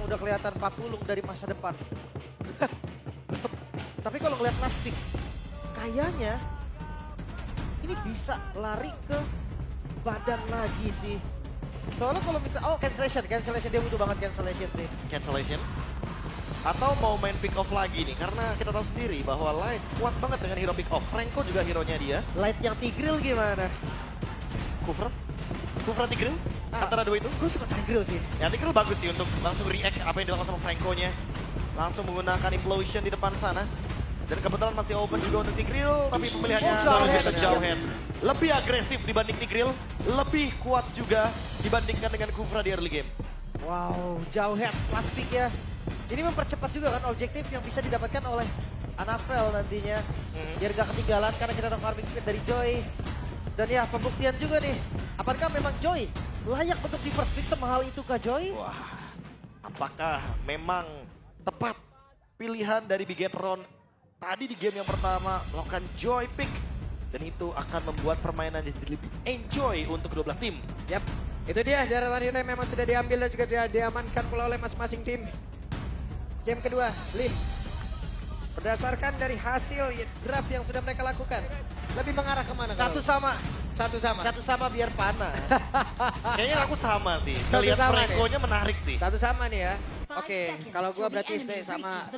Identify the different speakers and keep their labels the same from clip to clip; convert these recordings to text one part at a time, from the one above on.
Speaker 1: udah kelihatan papulung dari masa depan. Tapi kalau ngeliat last pick, kayaknya ini bisa lari ke badan lagi sih. Soalnya kalau bisa, cancellation dia butuh banget cancellation sih.
Speaker 2: Cancellation. Atau mau main pick off lagi nih, karena kita tahu sendiri bahwa Light kuat banget dengan hero pick off. Franco juga hero-nya dia.
Speaker 1: Light yang Tigreal gimana?
Speaker 2: Kufra Tigreal? Antara dua itu?
Speaker 1: Gue suka Tigreal sih.
Speaker 2: Ya Tigreal bagus sih untuk langsung react apa yang dilakukan sama Franco-nya. Langsung menggunakan implosion di depan sana. Dan kebetulan masih open juga untuk Tigreal, tapi pemilihannya jauh head. Lebih agresif dibanding Tigreal, lebih kuat juga dibandingkan dengan Kufra di early game.
Speaker 1: Wow, jauh head last pick ya. Ini mempercepat juga kan objektif yang bisa didapatkan oleh Anafel nantinya. Biar gak ketinggalan karena kita tahu farming speed dari Joy. Dan ya pembuktian juga nih, apakah memang Joy layak untuk di first pick semahal itu kah Joy?
Speaker 2: Wah, apakah memang tepat pilihan dari Bigetron tadi di game yang pertama melakukan Joy pick. Dan itu akan membuat permainan jadi lebih enjoy untuk kedua belah tim.
Speaker 3: Yap, itu dia daratan Hyundai memang sudah diambil dan juga sudah diamankan pula oleh masing-masing tim. Game kedua, Lim. Berdasarkan dari hasil draft yang sudah mereka lakukan, lebih mengarah kemana?
Speaker 1: Satu sama.
Speaker 3: Satu sama
Speaker 1: Biar panah.
Speaker 2: Kayaknya aku sama sih.
Speaker 3: Satu
Speaker 2: Lihat
Speaker 3: sama
Speaker 2: Franco-nya menarik sih.
Speaker 3: Satu sama nih ya. Oke, kalau gua berarti stay sama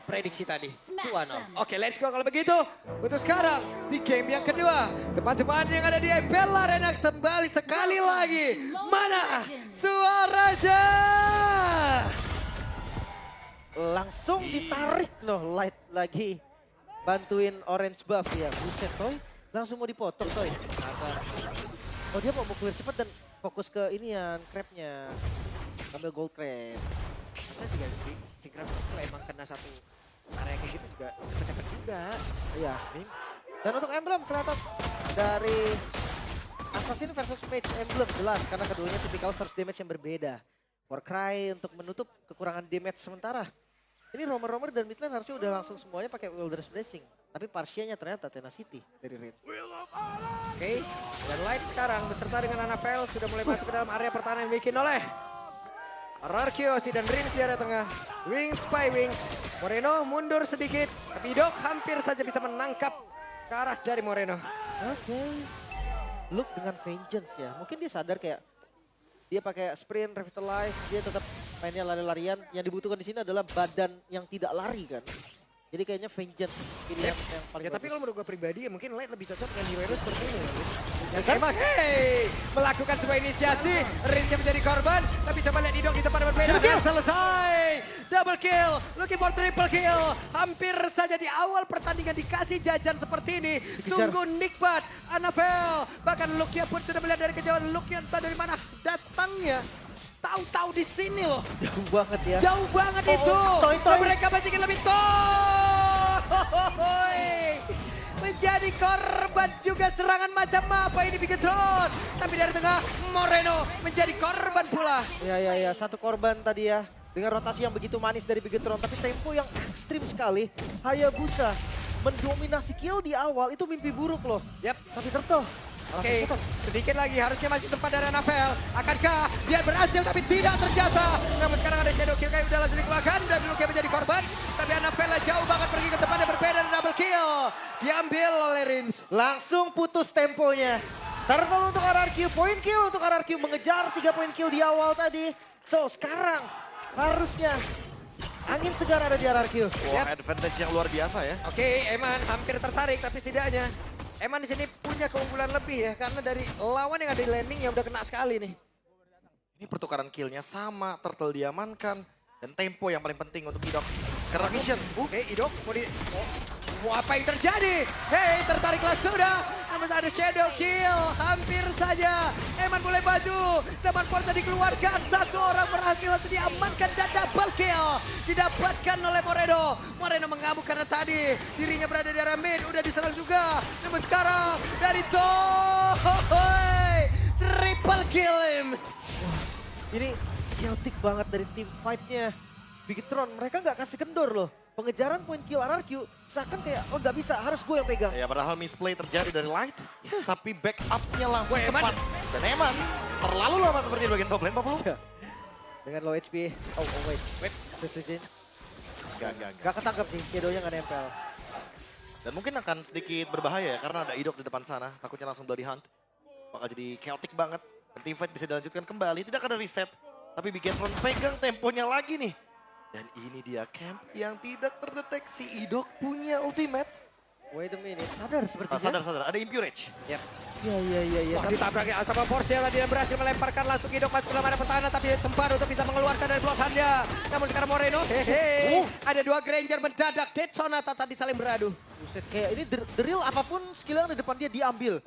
Speaker 3: prediksi tadi. 2-0. Oke, let's go kalau begitu. Untuk sekarang di game yang kedua, teman-teman yang ada di Bella Arena kembali sekali lagi. Mana Suaraja?
Speaker 1: Langsung ditarik loh Light lagi. Bantuin orange buff ya. Buset Toy, langsung mau dipotong Toy. Sabar. Oh dia mau clear cepet dan fokus ke inian, crabnya. Ambil gold crab.
Speaker 3: Saya juga si Graf itu emang kena satu area kayak gitu juga cepet-cepet juga.
Speaker 1: Iya. Dan untuk emblem kelihatan dari Assassin versus Mage emblem jelas. Karena keduanya tipikal source damage yang berbeda. Warcry untuk menutup kekurangan damage sementara. Ini romer-romer dan midlane harusnya udah langsung semuanya pakai Wilderness Blessing. Tapi Parsianya ternyata Tenacity dari Red.
Speaker 3: Oke, dan Light sekarang beserta dengan Anafel sudah mulai masuk ke dalam area pertahanan yang dibikin oleh Rarkiosi dan Rins di area tengah. Wings by Wings. Moreno mundur sedikit, tapi Dok hampir saja bisa menangkap ke arah dari Moreno.
Speaker 1: Oke. Look dengan Vengeance ya. Mungkin dia sadar kayak dia pakai sprint, revitalize, dia tetap mainnya lari-larian. Yang dibutuhkan di sini adalah badan yang tidak lari kan. Jadi kayaknya Vengeance pilihan yang paling
Speaker 3: Ya tapi
Speaker 1: bagus.
Speaker 3: kalau menurut gue pribadi ya mungkin Light lebih cocok dengan hero seperti ini.
Speaker 1: Ya
Speaker 3: Yang
Speaker 1: kan?
Speaker 3: emang melakukan sebuah inisiasi, Rins yang menjadi korban, tapi coba lihat Idok di tempat yang berbeda. Dan selesai, double kill, looking for triple kill. Hampir saja di awal pertandingan dikasih jajan seperti ini. Sungguh nikmat, Anafel. Bahkan Lukia pun sudah melihat dari kejauhan, Lukia entah dari mana datangnya. Tahu-tahu di sini loh.
Speaker 1: Jauh banget ya.
Speaker 3: Jauh banget itu.
Speaker 1: Toy.
Speaker 3: Dan mereka masih ingin lebih menjadi korban juga serangan macam apa ini Bigetron. Tapi dari tengah Moreno menjadi korban pula.
Speaker 1: Ya. Satu korban tadi ya. Dengan rotasi yang begitu manis dari Bigetron. Tapi tempo yang ekstrim sekali. Hayabusa mendominasi kill di awal. Itu mimpi buruk loh.
Speaker 3: Yap.
Speaker 1: Tapi Turtle.
Speaker 3: Oke, sedikit lagi harusnya masih tempat dari Anafel. Akankah dia berhasil tapi tidak ternyata. Namun sekarang ada Shadow Kill kayak udah langsung dikeluarkan dan Lukia menjadi korban. Tapi Anafel jauh banget pergi ke tempat yang berbeda dan double kill. Diambil oleh Rins.
Speaker 1: Langsung putus temponya. Turtle untuk RRQ, point kill untuk RRQ mengejar 3 point kill di awal tadi. So sekarang harusnya angin segar ada di RRQ.
Speaker 2: Wah, advantage yang luar biasa ya.
Speaker 3: Oke, Eman hampir tertarik tapi setidaknya Eman di sini punya keunggulan lebih ya karena dari lawan yang ada di landing yang udah kena sekali nih.
Speaker 2: Ini pertukaran killnya sama, Turtle diamankan. Dan tempo yang paling penting untuk Idok. Karena vision.
Speaker 3: Oke, Idok mau di... Wah, apa yang terjadi? Hei, tertariklah sudah. Namun ada Shadow Kill. Hampir saja. Eman mulai maju. Zaman Forza dikeluarkan. Satu orang berhasil diamankan dan double kill. Didapatkan oleh Moreno. Moreno mengamuk karena tadi dirinya berada di area mid. Udah diserang juga. Namun sekarang dari Toy. Triple kill him.
Speaker 1: Ini chaotic banget dari tim fight-nya. Bigetron, mereka nggak kasih kendor loh. Pengejaran point kill RRQ seakan kayak, oh nggak bisa, harus gue yang pegang.
Speaker 2: Ya padahal misplay terjadi dari Light. Tapi back up-nya langsung
Speaker 3: Wah, Eman.
Speaker 2: cepat. Dan Eman terlalu lama seperti di bagian top lane, Pak Paul.
Speaker 1: Dengan low HP. Oh wait. Sujin.
Speaker 2: Enggak.
Speaker 1: Gak ketangkep sih, Shadow-nya gak nempel.
Speaker 2: Dan mungkin akan sedikit berbahaya ya, karena ada Idok di depan sana. Takutnya langsung bloody hunt. Bakal jadi chaotic banget. Dan teamfight bisa dilanjutkan kembali. Tidak ada reset. Tapi Bigetron pegang temponya lagi nih. Dan ini dia camp yang tidak terdeteksi. Idok punya ultimate.
Speaker 1: Wait a minute, sadar sepertinya.
Speaker 2: Sadar. Ada Impurage.
Speaker 1: Iya. Iya.
Speaker 3: Wah, ditabrak ya sama Porsche tadi dan berhasil melemparkan langsung Idok masuk dalam area pertahanan tapi sempat untuk bisa mengeluarkan dari blokannya. Namun sekarang Moreno, ada dua Granger mendadak Dead Sonata tadi saling beradu.
Speaker 1: Buset, kayak ini the real apapun skill yang di depan dia diambil.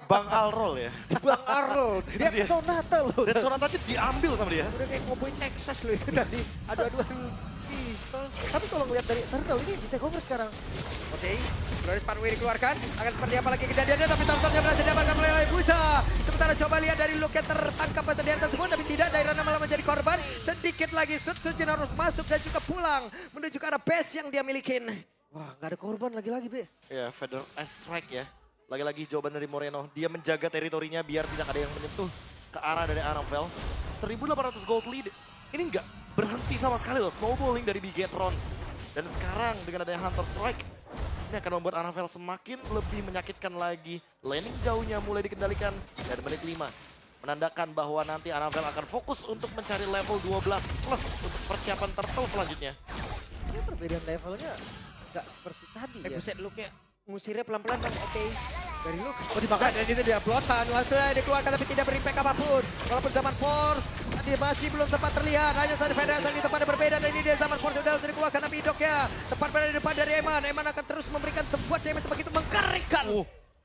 Speaker 2: Bang Alrol ya.
Speaker 1: Bang Arnold, dia
Speaker 2: dia.
Speaker 1: Sonata loh.
Speaker 2: Dan Sonata aja diambil sama dia.
Speaker 3: Udah kayak cowboy Texas loh itu tadi. Adu-aduan pistol.
Speaker 1: Tapi kalau ngeliat dari Turtle ini di take over sekarang.
Speaker 3: Oke, Glorious Pathway dikeluarkan. Akan seperti apa lagi kejadiannya, tapi Turtle-nya berhasil diamankan oleh Busa. Sementara coba lihat dari look yang tertangkap kesedihan tersebut, tapi tidak, Dairana malah menjadi korban. Sedikit lagi Sujin harus masuk dan juga pulang menuju ke arah base yang dia milikin.
Speaker 1: Wah, nggak ada korban lagi-lagi, Be.
Speaker 2: Ya, Feather Strike ya. Lagi-lagi jawaban dari Moreno. Dia menjaga teritorinya biar tidak ada yang menyentuh ke arah dari Anavel. 1.800 gold lead. Ini nggak berhenti sama sekali loh. Snowballing dari Bigetron. Dan sekarang dengan adanya Hunter Strike, ini akan membuat Anavel semakin lebih menyakitkan lagi. Laning jauhnya mulai dikendalikan. Dan menit 5 menandakan bahwa nanti Anavel akan fokus untuk mencari level 12 plus untuk persiapan Turtle selanjutnya.
Speaker 1: Ini perbedaan levelnya nggak seperti tadi ya.
Speaker 3: Buset, look ya. Ngusirnya pelan-pelan kan, oke. Dari look.
Speaker 1: Oh, dimakan.
Speaker 3: Dan itu dia blotan, langsung dikeluarkan tapi tidak berimpact apapun. Walaupun zaman Force tadi masih belum sempat terlihat. Hanya saja Federasi di tempatnya berbeda. Dan ini dia zaman Force sudah dikeluarkan tapi Idoknya tepat berada di depan dari Eman. Eman akan terus memberikan sebuah damage begitu mengerikan.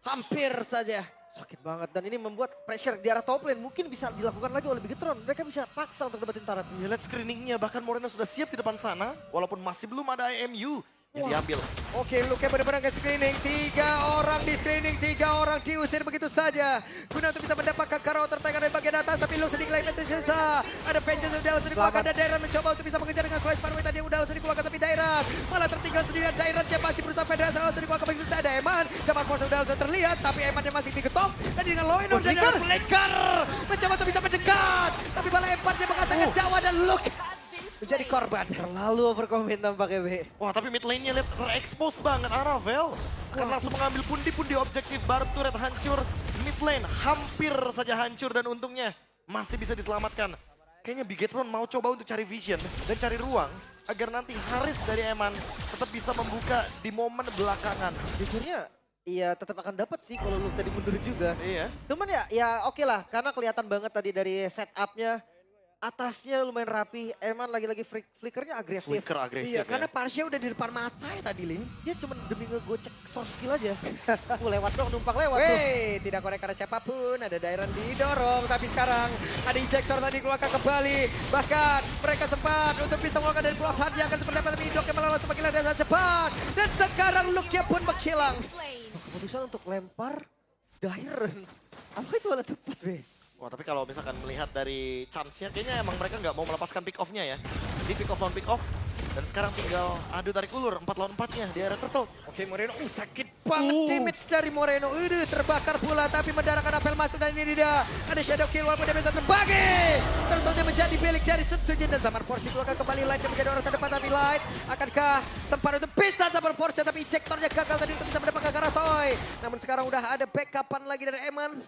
Speaker 3: Hampir saja.
Speaker 1: Sakit banget dan ini membuat pressure di arah top lane mungkin bisa dilakukan lagi oleh Bigetron. Mereka bisa paksa untuk dapetin turret.
Speaker 2: Ya, lihat screeningnya, bahkan Moreno sudah siap di depan sana. Walaupun masih belum ada IMU yang diambil.
Speaker 3: Oke, Luke benar-benar ke screening. 3 orang di screening, 3 orang diusir begitu saja. Guna untuk bisa mendapatkan Karao tertekan dari bagian atas. Tapi Luke sedikit lagi tersisa. Ada Vengeance sudah langsung dikeluarkan dan Dairan mencoba untuk bisa mengejar dengan Clash Pathway tadi yang udah langsung dikeluarkan. Tapi Dairan malah tertinggal sendirian. Dairan yang masih berusaha Federasi langsung dikeluarkan begitu saja. Ada Eman. Zaman Force sudah langsung terlihat. Tapi Eman yang masih digetok. Dan dengan Loino dan Flicker mencoba untuk bisa mendekat. Tapi malah Eman mengatakan Jawa dan Luke menjadi korban.
Speaker 1: Terlalu overcommit tampaknya, Be.
Speaker 2: Wah, tapi mid lane-nya lihat ter-expose banget. Anavel akan langsung mengambil pundi-pundi objektif. Baru turret hancur. Mid lane hampir saja hancur dan untungnya masih bisa diselamatkan. Kayaknya Bigetron mau coba untuk cari vision dan cari ruang agar nanti Harith dari Eman tetap bisa membuka di momen belakangan.
Speaker 1: Jujurnya, iya tetap akan dapat sih kalau lu tadi mundur juga.
Speaker 2: Iya.
Speaker 1: Cuman ya oke lah, karena kelihatan banget tadi dari setupnya. Atasnya lumayan rapi, Eman lagi-lagi flickernya agresif.
Speaker 2: Flicker agresif
Speaker 3: Iya,
Speaker 2: ya.
Speaker 3: karena Parsha udah di depan mata ya tadi, Lim.
Speaker 1: Dia cuma demi ngegocek source skill aja. Lewat dong, numpang lewat tuh.
Speaker 3: Wey, tidak korek karena siapapun. Ada Dairan didorong, tapi sekarang ada injektor tadi keluarkan kembali. Bahkan mereka sempat untuk bisa mengeluarkan dari pulau Hard yang akan seperti apa. Tapi Idok yang malah semakin dan sangat cepat. Dan sekarang look-nya pun menghilang.
Speaker 1: Keputusan untuk lempar Dairan. Apa itu alat tepat, Be?
Speaker 2: Wah, tapi kalau misalkan melihat dari chance-nya, kayaknya emang mereka nggak mau melepaskan pick off-nya ya. Jadi pick off lawan pick off. Dan sekarang tinggal adu tarik ulur 4 lawan 4-nya di area Turtle.
Speaker 3: Oke, Moreno. Sakit banget damage dari Moreno. Terbakar pula, tapi mendarahkan apel masuk dan ini dia. Ada shadow kill walaupun dia bisa terbagi. Turtle menjadi milik dari Sujin dan Zaman Force dikeluarkan kembali. Light yang menjadi orang terdepan tapi Light. Akankah sempat untuk bisa Zaman Force tapi injektornya gagal tadi untuk bisa mendapatkan Karatoy. Namun sekarang udah ada backupan lagi dari Eman.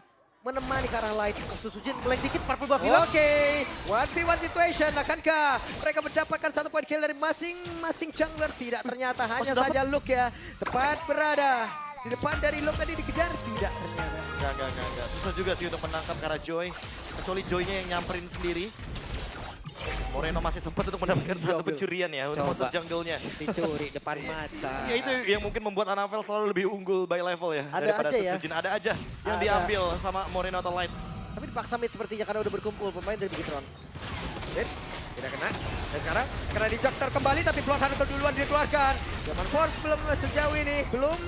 Speaker 3: Menemani ke arah Light. Sujin blank dikit, purple buff hilang. Oke, 1v1 situation. Akankah mereka mendapatkan 1 point kill dari masing-masing jungler? Tidak, ternyata hanya saja Luke ya. Tepat berada di depan dari Luke tadi dikejar. Tidak ternyata.
Speaker 2: Enggak. Susah juga sih untuk menangkap karena Joy. Kecuali Joy-nya yang nyamperin sendiri. Moreno masih sempat untuk mendapatkan satu pencurian ya untuk masuk jungle-nya.
Speaker 3: Dicuri depan mata.
Speaker 2: Ya itu yang mungkin membuat Anavel selalu lebih unggul by level ya.
Speaker 1: Ada
Speaker 2: daripada
Speaker 1: aja ya.
Speaker 2: Sujin. Ada aja yang
Speaker 1: Ada.
Speaker 2: diambil sama Moreno atau Light.
Speaker 1: Tapi dipaksa mid sepertinya karena udah berkumpul pemain dari Bigetron.
Speaker 3: Tidak kena. Dan sekarang kena dijokter kembali tapi Blood Hunter duluan dikeluarkan. Zaman Force belum sejauh ini. Belum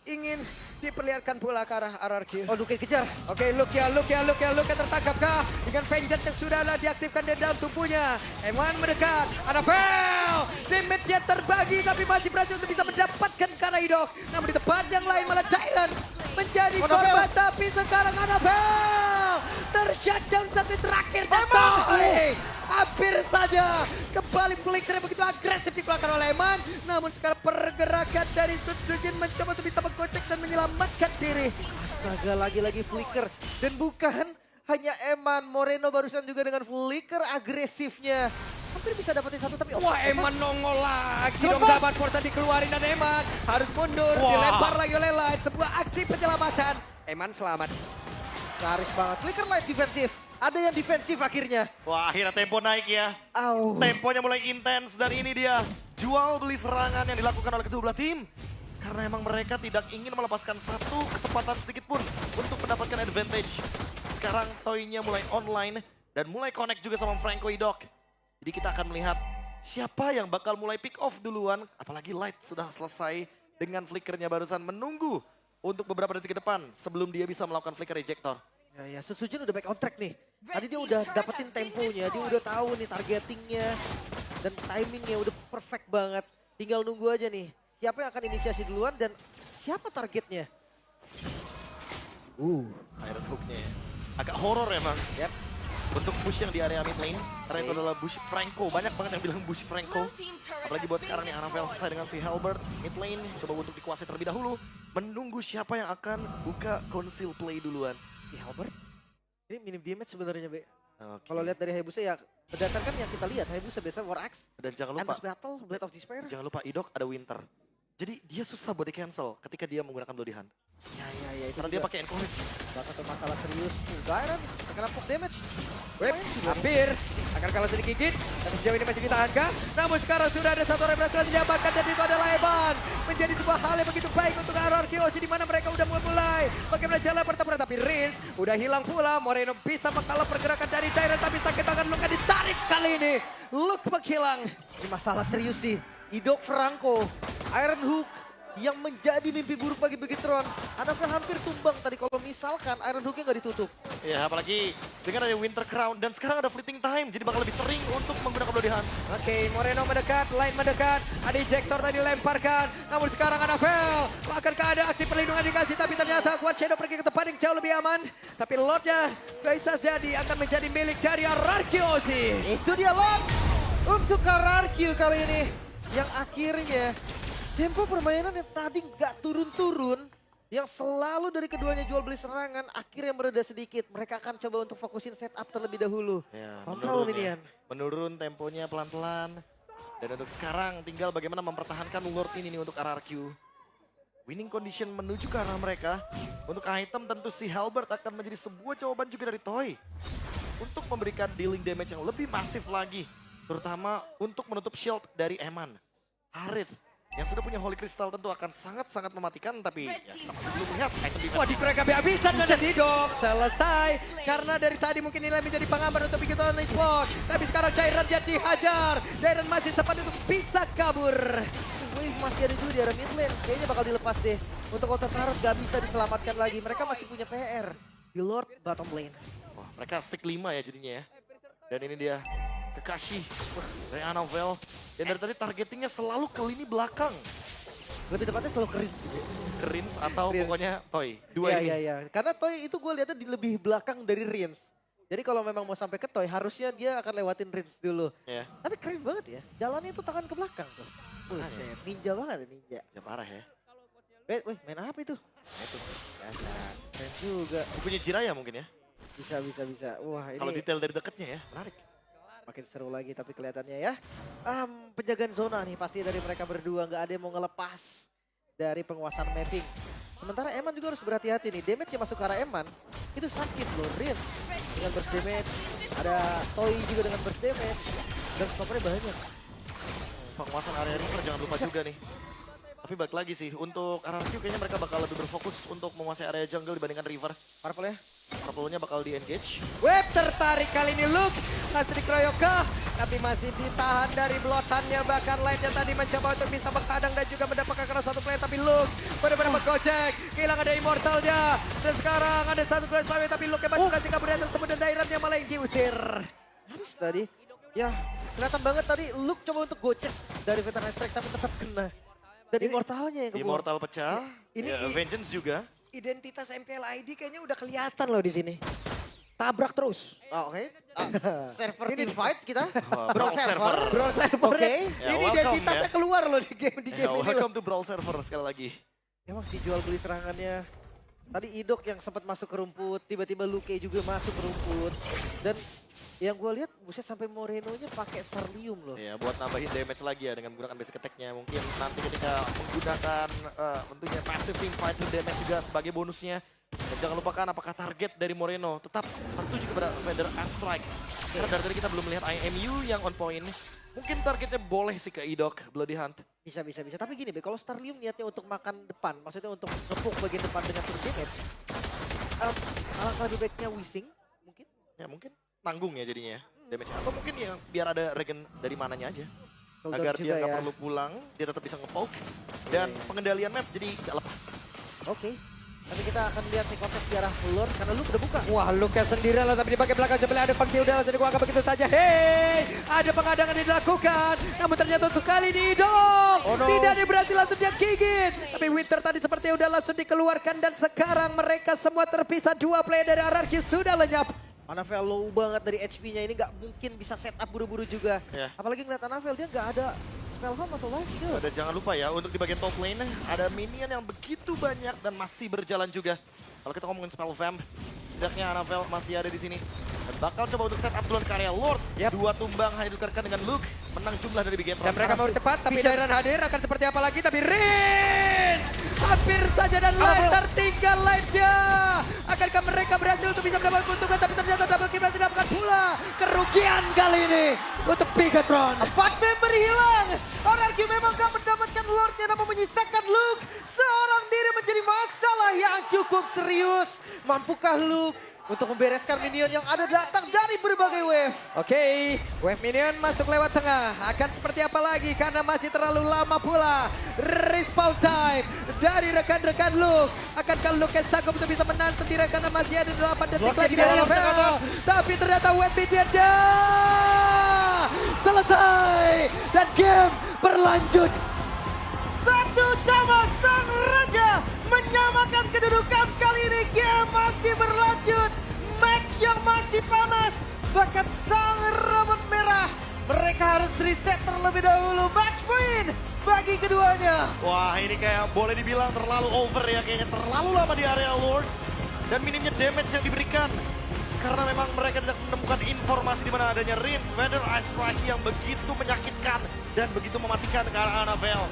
Speaker 3: ingin diperlihatkan pula ke arah RRQ.
Speaker 1: Oh, Luke kejar.
Speaker 3: Oke, Luke tertangkap kah? Dengan Vengeance yang sudah diaktifkan di dalam tubuhnya. Eman mendekat. Anavel! Damage-nya terbagi tapi masih berhasil untuk bisa mendapatkan Karaidok. Namun di tempat yang lain malah Dairan menjadi
Speaker 1: Annabelle.
Speaker 3: korban, tapi sekarang Annabelle tershutdown satu terakhir dan Toy hampir saja kembali flicker begitu agresif dikeluarkan oleh Eman, namun sekarang pergerakan dari Sujin mencoba untuk bisa menggocek dan menyelamatkan diri.
Speaker 1: Astaga, lagi-lagi flicker. Dan bukan hanya Eman, Moreno barusan juga dengan flicker agresifnya. Hampir bisa dapetin satu tapi...
Speaker 3: Wah, Eman nongol lagi
Speaker 1: Coba.
Speaker 3: dong, sahabat Forza dikeluarin dan Eman harus mundur,
Speaker 2: Wah.
Speaker 3: dilempar lagi oleh Light, sebuah aksi penyelamatan. Eman selamat.
Speaker 1: Nyaris banget. Flicker light defensif. Ada yang defensif akhirnya.
Speaker 2: Wah, akhirnya tempo naik ya.
Speaker 1: Au.
Speaker 2: Temponya mulai intens dan ini dia jual beli serangan yang dilakukan oleh kedua belah tim. Karena emang mereka tidak ingin melepaskan satu kesempatan sedikit pun untuk mendapatkan advantage. Sekarang Toy-nya mulai online dan mulai connect juga sama Franco Idok. Jadi kita akan melihat siapa yang bakal mulai pick off duluan. Apalagi Light sudah selesai dengan flickernya barusan menunggu untuk beberapa detik ke depan sebelum dia bisa melakukan flicker ejector.
Speaker 1: Ya, Sujin udah back on track nih. Tadi dia udah dapetin temponya, dia udah tahu nih targetingnya. Dan timingnya udah perfect banget. Tinggal nunggu aja nih, siapa yang akan inisiasi duluan dan siapa targetnya.
Speaker 2: Iron Hook-nya ya. Agak horor emang.
Speaker 1: Yep.
Speaker 2: Untuk push yang di area mid lane, karena itu adalah Bush Franco. Banyak banget yang bilang Bush Franco. Apalagi buat sekarang nih, Annabelle selesai dengan si Halbert. Mid lane, coba untuk dikuasai terlebih dahulu. Menunggu siapa yang akan buka conceal play duluan.
Speaker 1: Si Halbert, ini minim damage sebenarnya, Be.
Speaker 2: Oke.
Speaker 1: Kalau lihat dari Hayabusa ya, berdasarkan yang kita lihat, Hayabusa biasa War Axe,
Speaker 2: Dan jangan lupa,
Speaker 1: Endless Battle, Blade of Despair.
Speaker 2: jangan lupa Idok ada Winter. Jadi dia susah buat di cancel ketika dia menggunakan Bloody Hand.
Speaker 1: Ya, itu
Speaker 2: Karena dia pakai encourage.
Speaker 1: salah satu masalah serius. Gairan, terkena poke damage.
Speaker 3: Web, hampir akan kalah sedikit gigit, tapi sejauh ini masih ditahankah? Namun sekarang sudah ada satu orang yang berhasil dijabatkan dan itu adalah Evan. Menjadi sebuah hal yang begitu baik untuk RRQOC di mana mereka udah mulai bagaimana jalan pertempuran, tapi Rins udah hilang pula. Moreno bisa mengkalah pergerakan dari Tyrant, tapi sakit tangan Luka ditarik kali ini. Luke menghilang.
Speaker 1: Ini masalah serius sih. Idok Franco, Iron Hook yang menjadi mimpi buruk bagi Beginetron. Annabelle hampir tumbang tadi kalau misalkan Iron Hook-nya nggak ditutup.
Speaker 2: Ya apalagi dengan ada Winter Crown dan sekarang ada Fleeting Time. Jadi bakal lebih sering untuk menggunakan Bloody Hand.
Speaker 3: Oke, Moreno mendekat, Line mendekat, ada ejector tadi lemparkan. Namun sekarang Annabelle, akankah ada aksi perlindungan dikasih, tapi ternyata Quad Shadow pergi ke tempat yang jauh lebih aman. Tapi Lordnya bisa jadi akan menjadi milik dari RRQOC.
Speaker 1: Itu dia lock untuk RRQ kali ini. Yang akhirnya tempo permainan yang tadi nggak turun-turun. Yang selalu dari keduanya jual beli serangan akhirnya mereda sedikit. Mereka akan coba untuk fokusin setup terlebih dahulu.
Speaker 2: Ya,
Speaker 1: Kontrol
Speaker 2: menurun
Speaker 1: minion.
Speaker 2: Menurun temponya pelan-pelan. Dan untuk sekarang tinggal bagaimana mempertahankan Lord ini nih untuk RRQ. Winning condition menuju ke arah mereka. Untuk item tentu si Halbert akan menjadi sebuah jawaban juga dari Toy. Untuk memberikan dealing damage yang lebih masif lagi. Terutama untuk menutup shield dari Eman. Harith yang sudah punya Holy Crystal tentu akan sangat-sangat mematikan. Tapi ya, kita masih belum melihat item defense.
Speaker 3: Wah, dikrek habis-habisan dan Didok selesai. Karena dari tadi mungkin nilai menjadi pengaman untuk Beginetron Esports. Tapi sekarang Dairan dia dihajar. Dairan masih sempat untuk bisa kabur.
Speaker 1: Wave masih ada juga di area mid lane. Kayaknya bakal dilepas deh. Untuk Outer Turret gak bisa diselamatkan lagi. Mereka masih punya PR di Lord bottom lane.
Speaker 2: Wah, mereka stick 5 ya jadinya ya. Dan ini dia Kakashi dari Annabelle. Dan dari tadi targetingnya selalu ke lini belakang.
Speaker 1: Lebih tepatnya selalu keren sih.
Speaker 2: Ke Rins atau
Speaker 1: Rins.
Speaker 2: pokoknya Toy. Dua ini.
Speaker 1: Iya. Karena Toy itu gue lihatnya di lebih belakang dari Rins. Jadi kalau memang mau sampai ke Toy harusnya dia akan lewatin Rins dulu.
Speaker 2: Ya,
Speaker 1: Tapi keren banget ya. Jalannya itu tangan ke belakang tuh. Buset, ninja banget ya ninja.
Speaker 2: ya parah ya.
Speaker 1: Wih, main apa itu?
Speaker 2: Nah, itu.
Speaker 1: Biasa. Keren juga.
Speaker 2: Punya Jiraya mungkin ya.
Speaker 1: Bisa. Wah ini
Speaker 2: Kalau detail dari dekatnya ya, menarik.
Speaker 1: makin seru lagi tapi kelihatannya ya. Penjagaan zona nih pasti dari mereka berdua. Nggak ada yang mau ngelepas dari penguasaan mapping. Sementara Eman juga harus berhati-hati nih. Damage yang masuk ke arah Eman itu sakit loh. Rin dengan burst damage. Ada Toy juga dengan burst damage. Dan stoppernya banyak.
Speaker 2: Penguasaan area river jangan lupa juga nih. Tapi balik lagi sih, untuk RRQ kayaknya mereka bakal lebih berfokus untuk menguasai area jungle dibandingkan river.
Speaker 1: Purple ya.
Speaker 2: Purple-nya bakal di-engage.
Speaker 3: Web tertarik kali ini Luke. Masih dikeroyok kah? Tapi masih ditahan dari blotannya. Bahkan lainnya tadi mencoba untuk bisa menghadang dan juga mendapatkan kena satu play. Tapi Luke benar-benar menggocek. Hilang ada immortalnya. Dan sekarang ada satu grand slam tapi Luke yang masih berhasil kabur dari tersebut. Dan Dairan yang malah yang diusir.
Speaker 1: Harus tadi. Ya kelihatan banget tadi Luke coba untuk gocek dari Veteran Strike tapi tetap kena. Dan Immortalnya yang kebuang.
Speaker 2: Immortal pecah,
Speaker 3: Ini-
Speaker 2: ya, Vengeance juga.
Speaker 3: identitas MPL ID kayaknya udah kelihatan loh di sini. Tabrak terus.
Speaker 1: Oh, oke. Server team fight kita.
Speaker 2: Brawl server.
Speaker 3: Brawl server.
Speaker 1: Oke.
Speaker 2: Ya,
Speaker 3: Ini
Speaker 2: welcome,
Speaker 3: identitasnya
Speaker 2: ya.
Speaker 3: keluar loh di game
Speaker 2: Ya,
Speaker 3: ini.
Speaker 2: welcome to Brawl server sekali lagi.
Speaker 1: Emang sih jual beli serangannya. Tadi Idok yang sempat masuk ke rumput, tiba-tiba Luke juga masuk ke rumput. Dan yang gue lihat, buset sampai Moreno-nya pakai Starlium loh.
Speaker 2: Ya, buat nambahin damage lagi ya dengan menggunakan basic attack-nya. Mungkin nanti ketika menggunakan tentunya passive team fight damage juga sebagai bonusnya. Dan jangan lupakan apakah target dari Moreno tetap tertuju kepada Vader Airstrike. Karena dari tadi kita belum melihat IMU yang on point. Mungkin targetnya boleh sih ke Idok, Bloody Hunt.
Speaker 1: Bisa. Tapi gini, Be, kalau Starlium niatnya untuk makan depan, maksudnya untuk ngepuk bagian depan dengan full damage, alangkah lebih baiknya Wishing mungkin.
Speaker 2: Ya mungkin tanggung ya jadinya ya damage-nya. Atau mungkin ya biar ada regen dari mananya aja.
Speaker 1: Cooldown
Speaker 2: Agar
Speaker 1: juga
Speaker 2: dia nggak
Speaker 1: ya.
Speaker 2: perlu pulang, dia tetap bisa ngepoke. Dan pengendalian map jadi nggak lepas.
Speaker 1: Oke. Tapi kita akan lihat nih konsep di arah Lord karena Luke udah buka.
Speaker 3: Wah, Luka sendirian loh, tapi di bagian belakang sebelah ada Pangsi udah langsung dikuangkat begitu saja. Hei, ada pengadangan yang dilakukan. Namun ternyata untuk kali ini Idok tidak berhasil langsung dia gigit. Tapi Winter tadi sepertinya udah langsung dikeluarkan dan sekarang mereka semua terpisah. Dua player dari RRQ sudah lenyap.
Speaker 1: Anavel low banget dari HP-nya ini nggak mungkin bisa setup buru-buru juga.
Speaker 2: Ya.
Speaker 1: Apalagi ngeliat Anavel dia nggak ada spell home atau life shield.
Speaker 2: Dan jangan lupa ya, untuk di bagian top lane ada minion yang begitu banyak dan masih berjalan juga. Kalau kita ngomongin spell vamp, setidaknya Anavel masih ada di sini. Dan bakal coba untuk setup duluan karya Lord. Dua tumbang hanya ditukarkan dengan Luke. Menang jumlah dari big game.
Speaker 3: Dan mereka mau cepat, tapi Dairan hadir akan seperti apa lagi. Tapi Riz hampir saja dan Light tertinggal Lightnya. Akankah mereka berhasil untuk bisa mendapatkan keuntungan, tapi ternyata double kill berhasil didapatkan pula. Kerugian kali ini untuk Bigatron.
Speaker 1: 4 member hilang. RRQ memang gak mendapatkan Lordnya namun menyisakan Luke. Seorang diri menjadi masalah yang cukup serius. Mampukah Luke untuk membereskan minion yang ada datang dari berbagai wave?
Speaker 3: Oke, wave minion masuk lewat tengah. Akan seperti apa lagi karena masih terlalu lama pula. Respawn time dari rekan-rekan Luke. Akankah Luke yang sanggup untuk bisa menang sendiri karena masih ada 8 detik
Speaker 1: Lord
Speaker 3: lagi
Speaker 1: di dalam,
Speaker 3: dalam
Speaker 1: ke atas.
Speaker 3: Tapi ternyata wave minionnya selesai. Dan game berlanjut.
Speaker 1: Satu sama sang raja menyamakan kedudukan. Kali ini game masih berlanjut. Match yang masih panas. Bahkan sang robot merah. Mereka harus reset terlebih dahulu. Match point bagi keduanya.
Speaker 2: Wah, ini kayak boleh dibilang terlalu over ya. Kayaknya terlalu lama di area Lord. Dan minimnya damage yang diberikan. Karena memang mereka tidak menemukan informasi di mana adanya Rinse, Vader Airstrike yang begitu menyakitkan dan begitu mematikan ke arah Anavel.